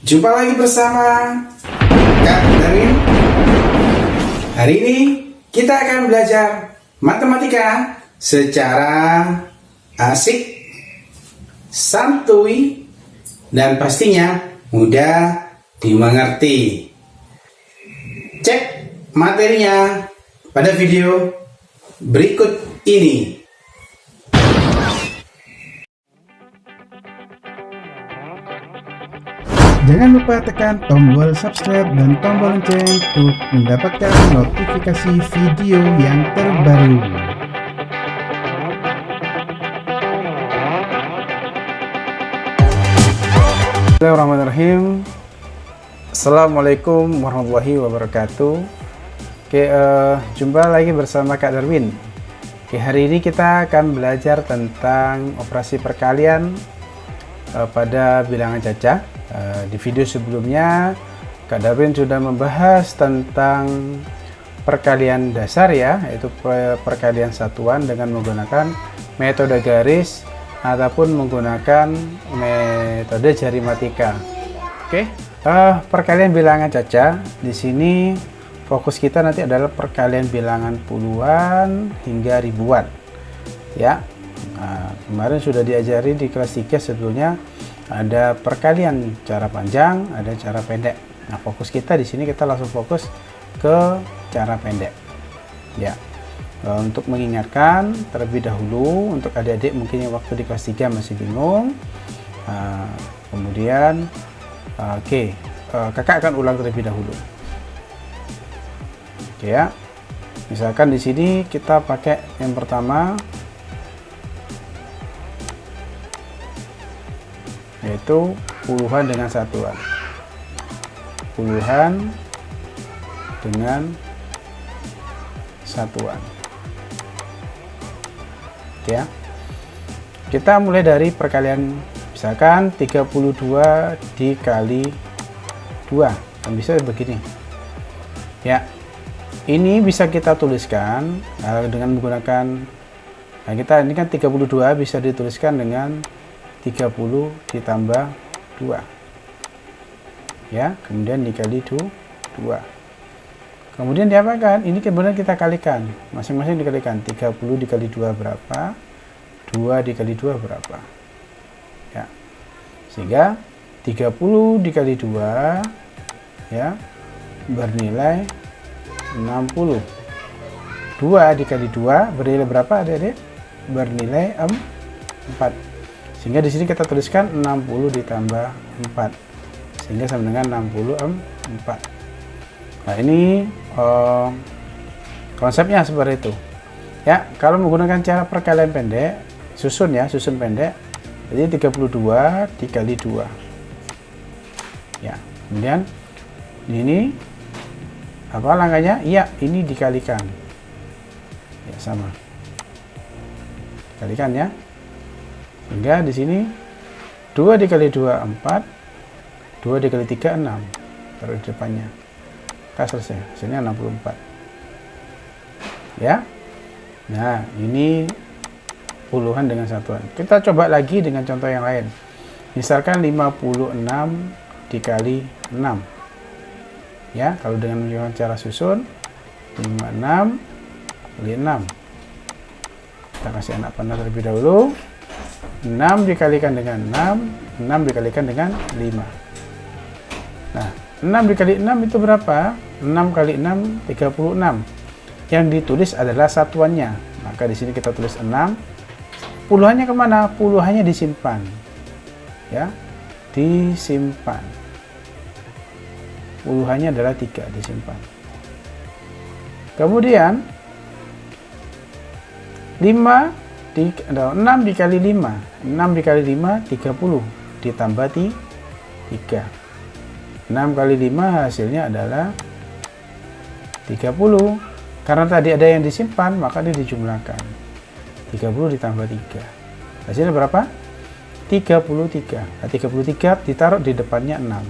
Jumpa lagi bersama Kak Darwin. Hari ini kita akan belajar matematika secara asik, santuy, dan pastinya mudah dimengerti. Cek materinya pada video berikut ini. Jangan lupa tekan tombol subscribe dan tombol lonceng untuk mendapatkan notifikasi video yang terbaru. Bismillahirrahmanirrahim. Assalamualaikum warahmatullahi wabarakatuh. Oke, jumpa lagi bersama Kak Darwin. Oke, hari ini kita akan belajar tentang operasi perkalian pada bilangan cacah. Di video sebelumnya Kak Darwin sudah membahas tentang perkalian dasar ya, yaitu perkalian satuan dengan menggunakan metode garis ataupun menggunakan metode jari matika. Oke, perkalian bilangan cacah di sini fokus kita nanti adalah perkalian bilangan puluhan hingga ribuan ya. Kemarin sudah diajari di kelas 3 sebetulnya ada perkalian cara panjang, ada cara pendek. Nah, fokus kita di sini kita langsung fokus ke cara pendek. Ya. Untuk mengingatkan terlebih dahulu untuk adik-adik mungkin yang waktu di kelas 3 masih bingung. Kemudian kakak akan ulang terlebih dahulu. Oke ya. Misalkan di sini kita pakai yang pertama yaitu puluhan dengan satuan, puluhan dengan satuan. Oke ya, kita mulai dari perkalian misalkan 32 dikali 2 kan bisa begini ya. Ini bisa kita tuliskan dengan menggunakan kita ini kan 32 bisa dituliskan dengan 30 ditambah 2 ya, kemudian dikali 2. Kemudian diapakan? Ini kemudian kita kalikan, masing-masing dikalikan. 30 dikali 2 berapa, 2 dikali 2 berapa ya, sehingga 30 dikali 2 ya bernilai 60. 2 dikali 2 bernilai berapa adik-adik? Bernilai 4. Sehingga di sini kita tuliskan 60 ditambah 4 sehingga sama dengan 64. Nah, ini konsepnya seperti itu. Ya, kalau menggunakan cara perkalian pendek, susun ya, susun pendek. Jadi 32 dikali 2. Ya, kemudian ini apa langkahnya? Iya, ini dikalikan. Ya, sama. Dikalikan ya. Sehingga di sini 2 dikali 2 4, 2 dikali 3 6. Taruh di depannya. Kita selesai. Hasilnya 64. Ya. Nah, ini puluhan dengan satuan. Kita coba lagi dengan contoh yang lain. Misalkan 56 dikali 6. Ya, kalau dengan menggunakan cara susun 56 kali 6. Kita kasih anak panah terlebih dahulu. 6 dikalikan dengan 6, 6 dikalikan dengan 5. Nah, 6 dikali 6 itu berapa? 6 kali 6, 36. Yang ditulis adalah satuannya. Maka di sini kita tulis 6. Puluhannya kemana? Puluhannya disimpan. Ya, disimpan. Puluhannya adalah 3, disimpan. Kemudian 6 dikali 5 30 ditambah 3. 6 kali 5 hasilnya adalah 30. Karena tadi ada yang disimpan maka ini dijumlahkan. 30 ditambah 3 hasilnya berapa? 33. Nah, 33 ditaruh di depannya 6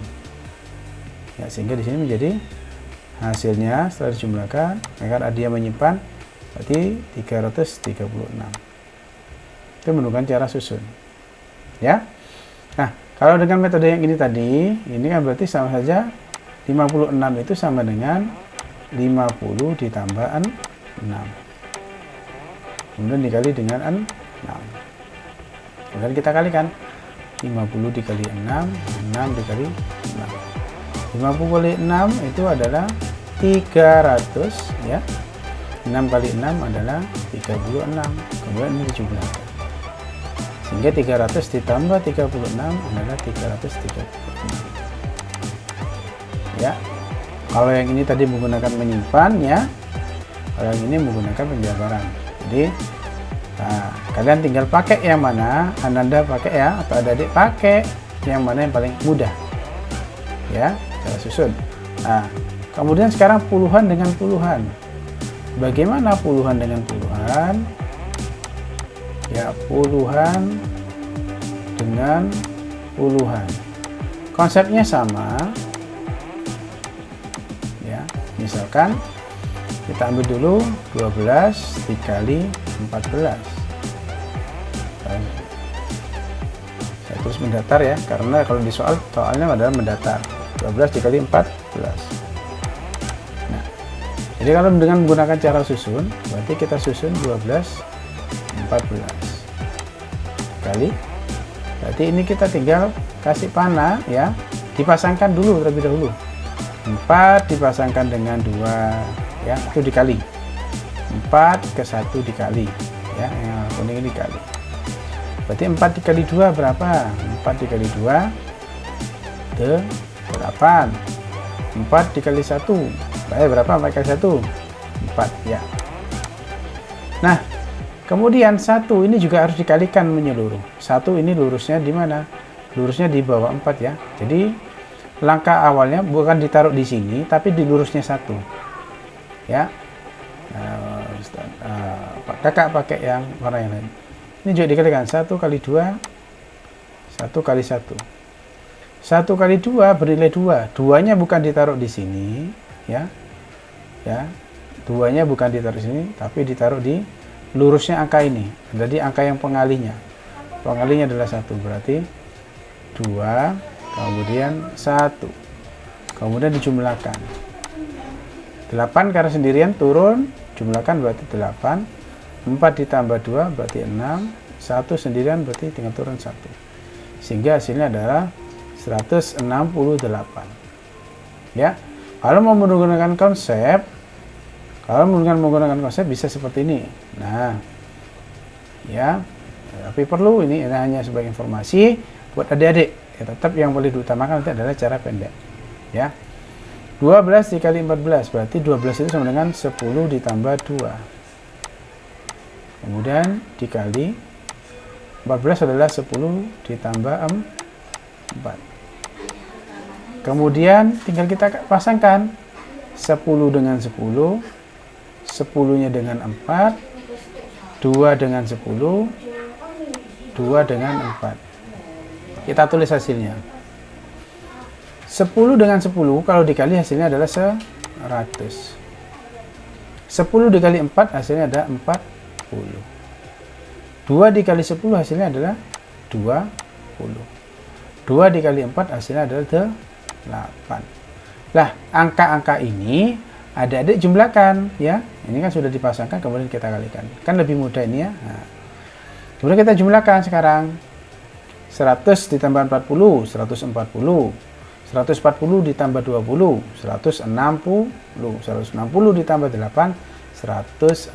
ya, sehingga di sini menjadi hasilnya setelah dijumlahkan akan ada yang menyimpan berarti 336. Itu menggunakan cara susun ya. Nah, Kalau dengan metode yang ini tadi, ini kan berarti sama saja 56 itu sama dengan 50 ditambah 6. Kemudian dikali dengan 6. Kemudian kita kalikan. 50 dikali 6, 6 dikali 6. 50 kali 6 itu adalah 300 ya. 6 kali 6 adalah 36. Kemudian ini dijumlahkan. Sehingga 300 ditambah 36 adalah 336. Ya. Kalau yang ini tadi menggunakan menyimpan ya. Kalau yang ini menggunakan penjabaran. Jadi kalian tinggal pakai yang mana, Ananda pakai ya, atau adik-adik pakai yang mana yang paling mudah. Ya, cara susun. Nah, kemudian sekarang puluhan dengan puluhan. Bagaimana puluhan dengan puluhan? Ya, puluhan dengan puluhan. Konsepnya sama. Ya, misalkan kita ambil dulu 12 dikali 14. Saya terus mendatar ya, karena kalau di soalnya adalah mendatar. 12 dikali 14. Nah, jadi kalau dengan menggunakan cara susun, berarti kita susun 12 14 kali. Berarti ini kita tinggal kasih panah ya, dipasangkan dulu terlebih dahulu. 4 dipasangkan dengan 2 ya, itu dikali. 4 ke 1 dikali ya, yang kuning ini dikali. Berarti 4 dikali 2 berapa? 4 dikali 2 8. 4 dikali 1 berapa? 4 kali 1 4 ya. Nah, kemudian 1 ini juga harus dikalikan menyeluruh. 1 ini lurusnya di mana? Lurusnya di bawah 4 ya. Jadi langkah awalnya bukan ditaruh di sini, tapi di lurusnya 1 ya. Kakak pakai yang warna yang lain. Ini juga dikalikan 1 kali 2 1 kali 1. 1 kali 2 bernilai 2. 2-nya bukan ditaruh di sini ya. Ya. 2-nya bukan ditaruh di sini, tapi ditaruh di lurusnya angka ini. Jadi angka yang pengalinya. Pengalinya adalah 1, berarti 2 kemudian 1. Kemudian dijumlahkan. 8 karena sendirian turun, jumlahkan berarti 8. 4 ditambah 2 berarti 6. 1 sendirian berarti tinggal turun 1. Sehingga hasilnya adalah 168. Ya. Kalau mau menggunakan konsep, bisa seperti ini. Nah, ya. Tapi perlu ini hanya sebagai informasi buat adik-adik. Ya, tetap yang boleh diutamakan nanti adalah cara pendek. Ya. 12 dikali 14 berarti 12 itu sama dengan 10 ditambah 2. Kemudian dikali 14 adalah 10 ditambah 4. Kemudian tinggal kita pasangkan 10 dengan 10, 10-nya dengan 4, 2 dengan 10, 2 dengan 4. Kita tulis hasilnya. 10 dengan 10 kalau dikali hasilnya adalah 100. 10 dikali 4 hasilnya ada 40. 2 dikali 10 hasilnya adalah 20. 2 dikali 4 hasilnya adalah 8. Lah, angka-angka ini adik-adik jumlahkan ya. Ini kan sudah dipasangkan, kemudian kita kalikan. Kan lebih mudah ini ya. Nah, kemudian kita jumlahkan sekarang. 100 ditambah 40, 140. 140 ditambah 20, 160. 160 ditambah 8, 168.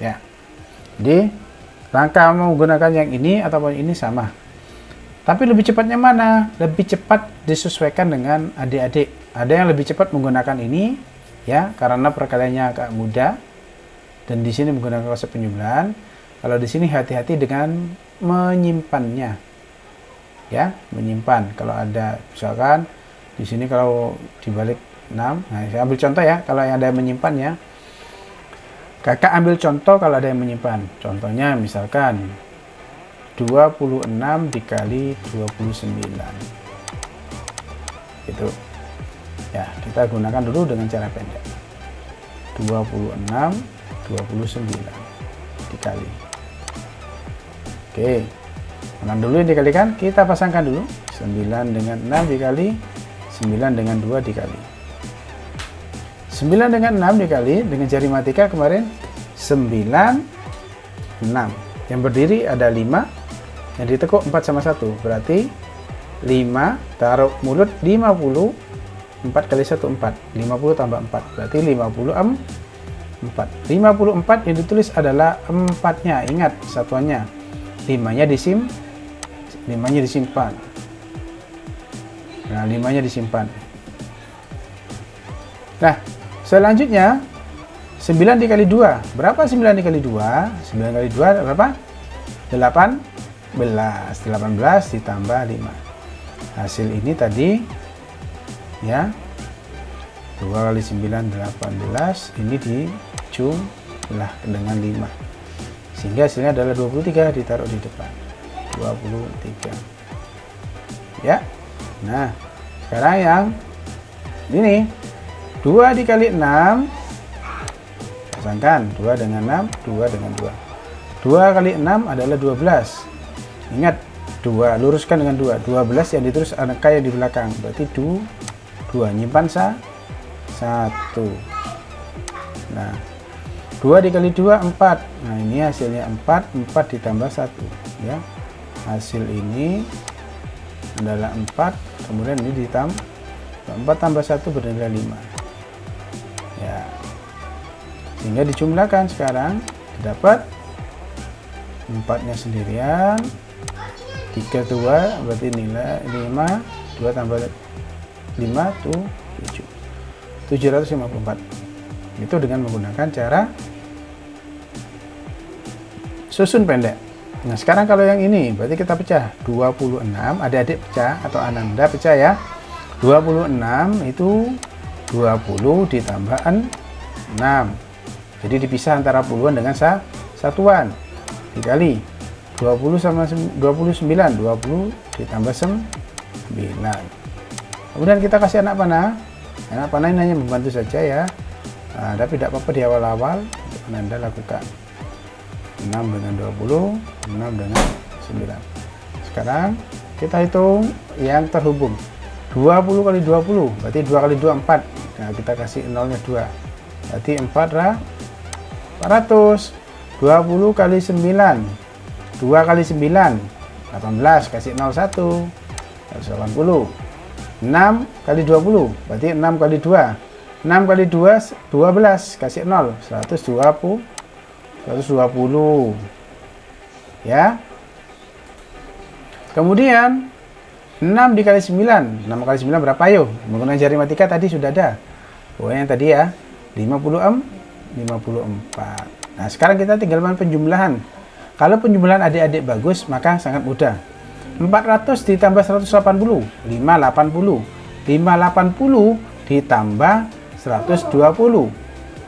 Ya. Jadi langkah menggunakan yang ini ataupun ini sama. Tapi lebih cepatnya mana? Lebih cepat disesuaikan dengan adik-adik. Ada yang lebih cepat menggunakan ini ya, karena perkaliannya agak mudah. Dan di sini menggunakan konsep penjumlahan. Kalau di sini hati-hati dengan menyimpannya. Ya, menyimpan. Kalau ada misalkan di sini kalau dibalik 6. Nah, saya ambil contoh ya, kalau yang ada yang menyimpan ya. Kakak ambil contoh kalau ada yang menyimpan. Contohnya misalkan 26 dikali 29. Gitu. Ya, kita gunakan dulu dengan cara pendek. 26 29 dikali. Oke. Mana dulu yang dikalikan? Kita pasangkan dulu. 9 dengan 6 dikali, 9 dengan 2 dikali. 9 dengan 6 dikali, dengan jari matika kemarin 9, 6. Yang berdiri ada 5, yang ditekuk 4 sama 1. Berarti 5, taruh mulut 50, 4 kali 1, 4. 50 tambah 4, berarti 54. 54 yang ditulis adalah 4-nya, ingat satuannya. 5-nya disimpan. Nah, 5-nya disimpan. Nah, selanjutnya 9 dikali 2. Berapa 9 dikali 2? 9 kali 2 berapa? 18. 18 ditambah 5. Hasil ini tadi ya. 2 kali 9 18. Ini dijumlah dengan 5. Sehingga hasilnya adalah 23, ditaruh di depan. 23. Ya. Nah, sekarang yang ini 2 dikali 6, pasangkan 2 dengan 6, 2 dengan 2. 2 kali 6 adalah 12. Ingat, 2 luruskan dengan 2. 12 yang ditulis angka yang di belakang, berarti 2 nyimpan 1. Nah, 2 dikali 2 4. Nah, ini hasilnya 4 ditambah 1 ya. Hasil ini adalah 4, kemudian ini ditambah 4 tambah 1 bernilai 5 ya, sehingga dijumlahkan sekarang dapat 4-nya sendirian, 3 2 berarti nilai 5, 2 tambah 5 tuh 754. Itu dengan menggunakan cara susun pendek. Nah, sekarang kalau yang ini berarti kita pecah 26, adik-adik pecah atau ananda pecah ya. 26 itu 20 ditambah 6. Jadi dipisah antara puluhan dengan satuan. Dikali 20 sama 29, 20 ditambah 9. Kemudian kita kasih anak panah. Anak panah ini hanya membantu saja ya. Nah, tapi tidak apa-apa di awal-awal Anda lakukan. 6 dengan 20, 6 dengan 9. Sekarang kita hitung yang terhubung. 20 kali 20 berarti 2 kali 2 4. Nah, kita kasih nolnya 2, berarti 400. 20 kali 9, 2 kali 9 18, kasih 0 1, 180. 6 kali 20 berarti 6 kali 2, 6 kali 2 12, kasih 0 120 ya. Kemudian 6 dikali 9, 6 kali 9 berapa ayo? Menggunakan jari matika tadi sudah ada. Pokoknya yang tadi ya 54. Nah, sekarang kita tinggal main penjumlahan. Kalau penjumlahan adik-adik bagus, maka sangat mudah. 400 ditambah 180, 580. 580 ditambah 120.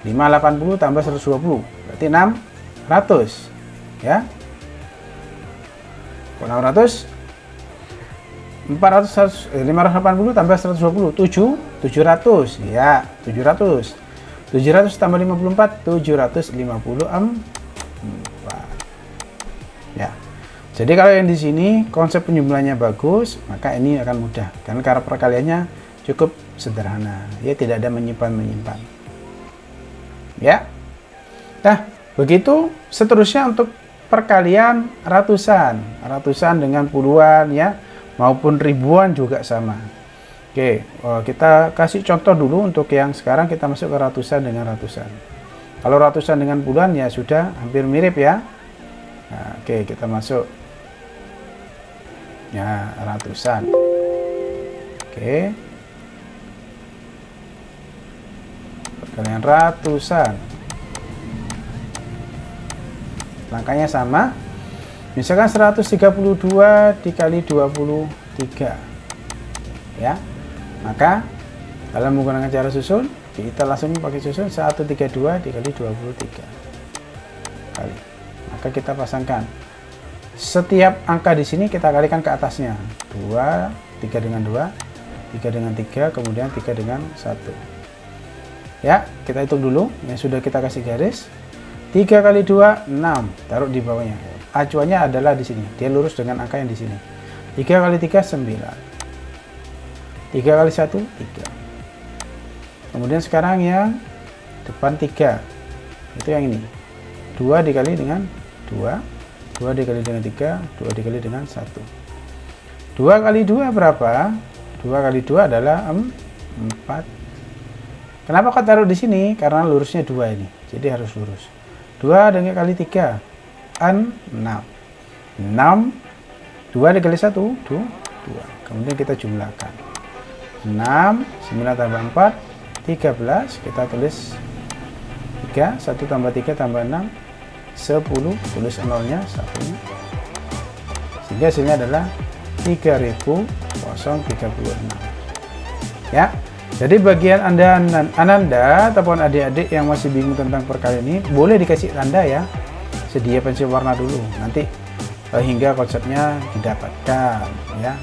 580 tambah 120, berarti 600. Ya. 600 580 tambah 120, 700 ya, 700 tambah 54, 754 ya. Jadi kalau yang di sini konsep penjumlahannya bagus, maka ini akan mudah karena cara perkaliannya cukup sederhana ya, tidak ada menyimpan ya. Nah, begitu seterusnya untuk perkalian ratusan dengan puluhan ya, maupun ribuan juga sama. Oke, kita kasih contoh dulu untuk yang sekarang. Kita masuk ke ratusan dengan ratusan. Kalau ratusan dengan puluhan ya sudah hampir mirip ya. Nah, oke, kita masuk ya ratusan. Oke, perkalian ratusan, langkahnya sama. Misalkan 132 dikali 23 ya, maka kalau menggunakan cara susun, kita langsung pakai susun 132 dikali 23 kali. Maka kita pasangkan setiap angka di sini, kita kalikan ke atasnya. 2, 3 dengan 2, 3 dengan 3, kemudian 3 dengan 1 ya. Kita hitung dulu yang sudah kita kasih garis. 3 kali 2 6, taruh di bawahnya. acuannya adalah di sini, dia lurus dengan angka yang di sini. 3 kali 3 9, 3 kali 1 3. Kemudian sekarang yang depan 3 itu yang ini, 2 dikali dengan 2, 2 dikali dengan 3, 2 dikali dengan 1. 2 kali 2 berapa? 2 kali 2 adalah 4. Kenapa kau taruh di sini? Karena lurusnya 2 ini, jadi harus lurus. 2 dengan kali 3 6. 6 2 dikali 1 2. Kemudian kita jumlahkan 6, 9 tambah 4 13, kita tulis 3, 1 tambah 3 tambah 6 10, tulis nolnya 1, sehingga hasilnya adalah 3036 ya. Jadi bagian Ananda ataupun adik-adik yang masih bingung tentang perkalian ini, boleh dikasih tanda ya, sedia pensil warna dulu nanti hingga konsepnya didapatkan ya.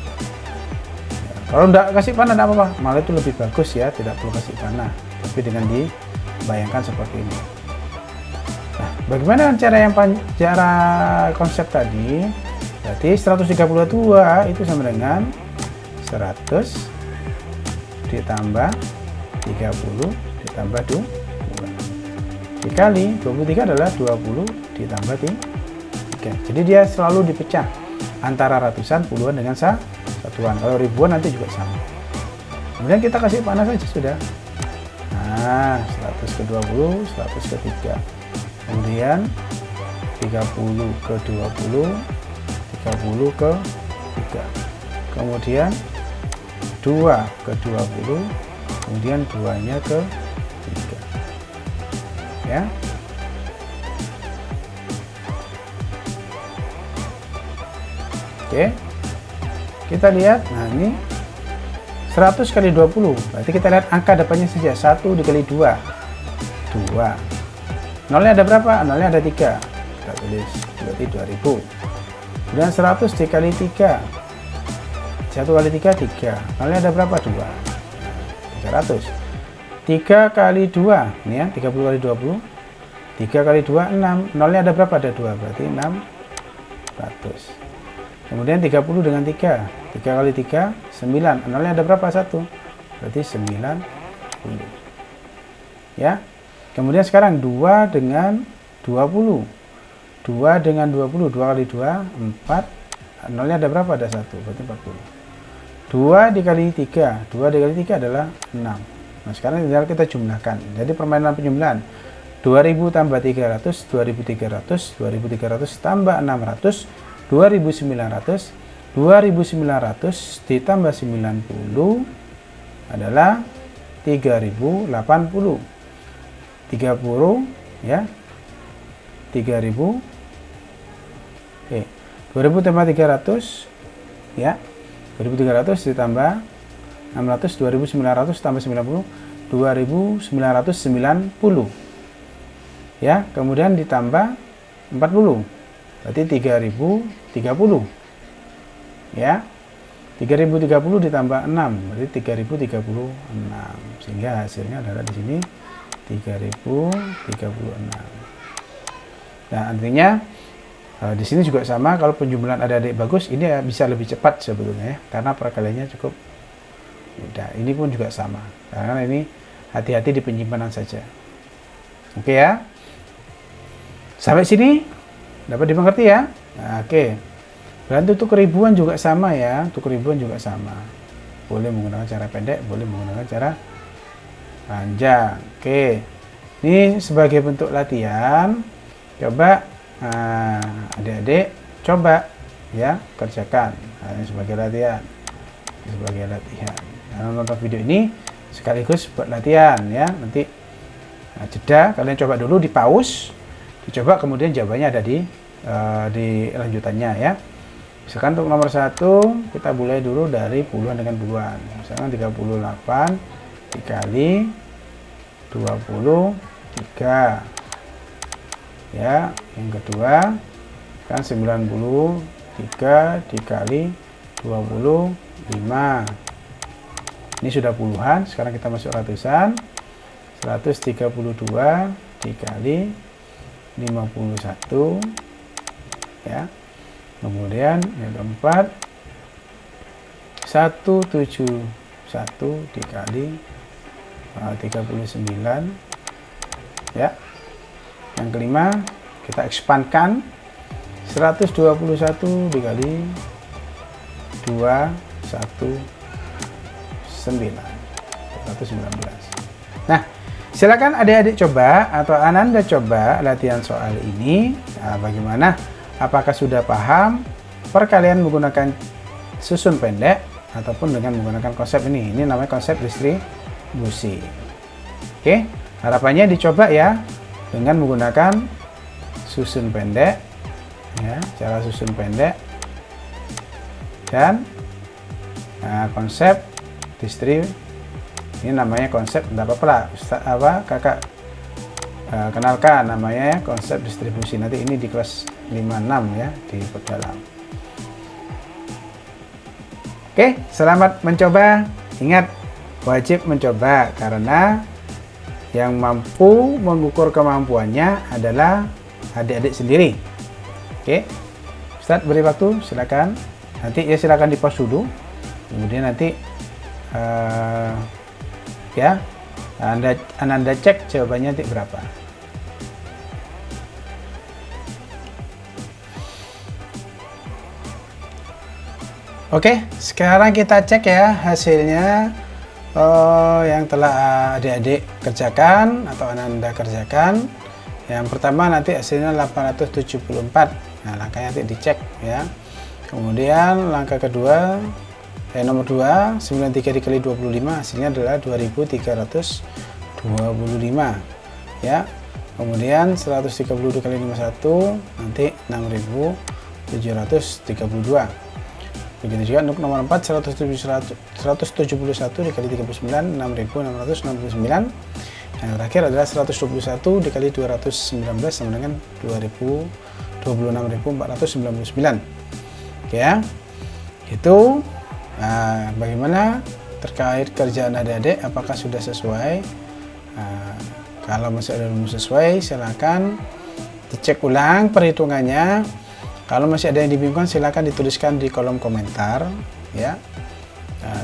Kalau enggak kasih panah enggak apa-apa, malah itu lebih bagus ya, tidak perlu kasih panah, tapi dengan dibayangkan seperti ini. Nah, bagaimana cara konsep tadi? Berarti 132 itu sama dengan 100 ditambah 30 ditambah 2 dikali 23 adalah 20 ditambah 3. Jadi dia selalu dipecah antara ratusan, puluhan dengan satuan. Kalau ribuan nanti juga sama. Kemudian kita kasih panah saja sudah. Nah, 100 ke 20, 100 ke 3. Kemudian 30 ke 20, 30 ke 3. Kemudian 2 ke 20, kemudian 2-nya ke 3. Ya. Oke. Kita lihat, nah ini 100 kali 20, berarti kita lihat angka depannya saja, 1 dikali 2, 2. Nolnya ada berapa? Nolnya ada 3, kita tulis, berarti 2000. Kemudian 100 dikali 3, 1 kali 3, 3. Nolnya ada berapa? 2, 300. 3 kali 2, ini ya, 30 kali 20, 3 kali 2, 6. Nolnya ada berapa? Ada 2, berarti 600. Kemudian 30 dengan 3, 3 kali 3, 9. Nolnya ada berapa? 1, berarti 90. Ya. Kemudian sekarang 2 dengan 20, 2 dengan 20, 2 kali 2, 4. Nolnya ada berapa? Ada 1, berarti 40. 2 dikali 3, 2 dikali 3 adalah 6. Nah, sekarang tinggal kita jumlahkan. Jadi permainan penjumlahan 2000 tambah 300, 2300, 2300 tambah 600, 2900, 2900 ditambah 90 adalah 3080. 30 ya. 3000. Oke. 2000 tambah 300 ya. 2300 ditambah 600, 2900 tambah 90, 2990. Ya, kemudian ditambah 40. Berarti 3030 ya, 3030 ditambah 6 berarti 3036, sehingga hasilnya adalah di sini 3036. Nah, artinya di sini juga sama, kalau penjumlahan adik-adik bagus ini ya bisa lebih cepat sebetulnya ya, karena perkaliannya cukup mudah. Ini pun juga sama, karena ini hati-hati di penyimpanan saja. Oke ya, sampai sini dapat dimengerti ya. Nah, oke. Berarti untuk ribuan juga sama ya. Untuk ribuan juga sama. Boleh menggunakan cara pendek, boleh menggunakan cara panjang. Oke. Ini sebagai bentuk latihan. Coba adik-adik coba ya kerjakan. Nah, ini sebagai latihan. Sebagai latihan. Nah, nonton video ini sekaligus buat latihan ya. Nanti jeda, kalian coba dulu, di pause, dicoba, kemudian jawabannya ada di lanjutannya ya. Misalkan untuk nomor 1 kita mulai dulu dari puluhan dengan puluhan. Misalkan 38 dikali 23 ya. Yang kedua kan 93 dikali 25. Ini sudah puluhan, sekarang kita masuk ratusan. 132 dikali 51 ya. Kemudian yang keempat 171 dikali 39 ya. Yang kelima kita expandkan 121 dikali 219. Nah, silakan adik-adik coba atau Ananda coba latihan soal ini. Nah, bagaimana? Apakah sudah paham perkalian menggunakan susun pendek ataupun dengan menggunakan konsep ini? Ini namanya konsep distribusi. Oke, harapannya dicoba ya dengan menggunakan susun pendek ya, cara susun pendek dan konsep distribusi. Ini namanya konsep, tidak apa-apa lah kakak kenalkan namanya konsep distribusi. Nanti ini di kelas 5-6 ya, diperdalam. Oke, selamat mencoba. Ingat, wajib mencoba karena yang mampu mengukur kemampuannya adalah adik-adik sendiri. Oke, Ustadz beri waktu, silakan. Nanti ya silakan di pause dulu. Kemudian nanti ya Ananda cek jawabannya nanti berapa. Oke, sekarang kita cek ya hasilnya yang telah adik-adik kerjakan atau Ananda kerjakan. Yang pertama nanti hasilnya 874. Nah, langkahnya nanti dicek ya. Kemudian langkah kedua nomor 2 93 dikali 25 hasilnya adalah 2325 ya. Kemudian 130 dikali 51 nanti 6732. Begitu juga untuk nomor 4 171 dikali 39 6669. Yang terakhir adalah 121 dikali 219 sama dengan 26.499 ya. Itu bagaimana terkait kerjaan adik-adik, apakah sudah sesuai? Kalau masih ada belum sesuai, silakan dicek ulang perhitungannya. Kalau masih ada yang dibingungkan, silakan dituliskan di kolom komentar ya,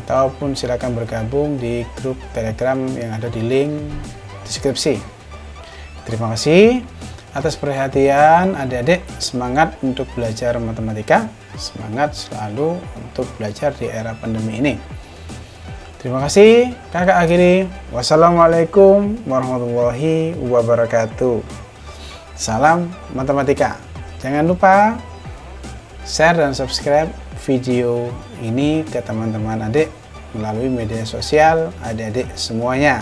ataupun silakan bergabung di grup Telegram yang ada di link deskripsi. Terima kasih atas perhatian adik-adik. Semangat untuk belajar matematika, semangat selalu untuk belajar di era pandemi ini. Terima kasih, kakak akhiri. Wassalamualaikum warahmatullahi wabarakatuh. Salam matematika. Jangan lupa share dan subscribe video ini ke teman-teman adik melalui media sosial adik-adik semuanya.